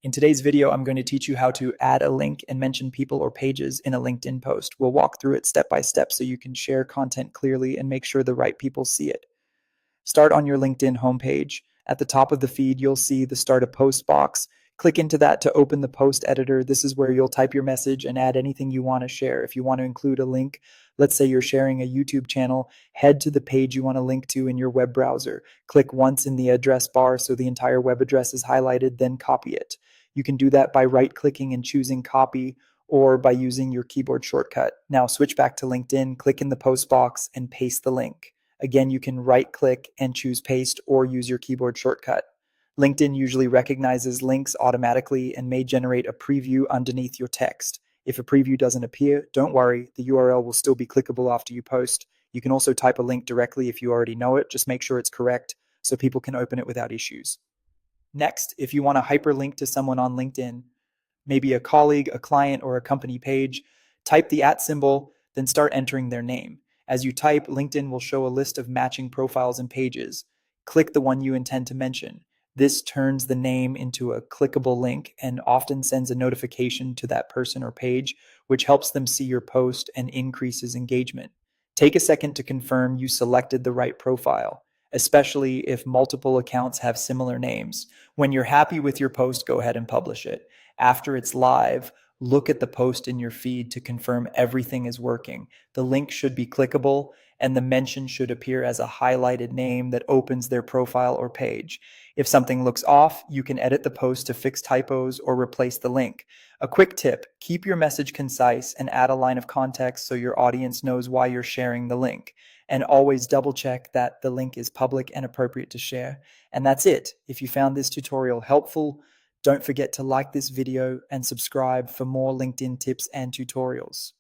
In today's video, I'm going to teach you how to add a link and mention people or pages in a LinkedIn post. We'll walk through it step by step so you can share content clearly and make sure the right people see it. Start on your LinkedIn homepage. At the top of the feed, you'll see the Start a Post box. Click into that to open the post editor. This is where you'll type your message and add anything you want to share. If you want to include a link, let's say you're sharing a YouTube channel, head to the page you want to link to in your web browser. Click once in the address bar so the entire web address is highlighted, then copy it. You can do that by right-clicking and choosing copy or by using your keyboard shortcut. Now switch back to LinkedIn, click in the post box, and paste the link. Again, you can right-click and choose paste or use your keyboard shortcut. LinkedIn usually recognizes links automatically and may generate a preview underneath your text. If a preview doesn't appear, don't worry, the URL will still be clickable after you post. You can also type a link directly if you already know it, just make sure it's correct so people can open it without issues. Next, if you want to hyperlink to someone on LinkedIn, maybe a colleague, a client, or a company page, type the @ symbol, then start entering their name. As you type, LinkedIn will show a list of matching profiles and pages. Click the one you intend to mention. This turns the name into a clickable link and often sends a notification to that person or page, which helps them see your post and increases engagement. Take a second to confirm you selected the right profile, especially if multiple accounts have similar names. When you're happy with your post, go ahead and publish it. After it's live, look at the post in your feed to confirm everything is working. The link should be clickable, and the mention should appear as a highlighted name that opens their profile or page. If something looks off, you can edit the post to fix typos or replace the link. A quick tip: keep your message concise and add a line of context so your audience knows why you're sharing the link. And always double check that the link is public and appropriate to share. And that's it. If you found this tutorial helpful, don't forget to like this video and subscribe for more LinkedIn tips and tutorials.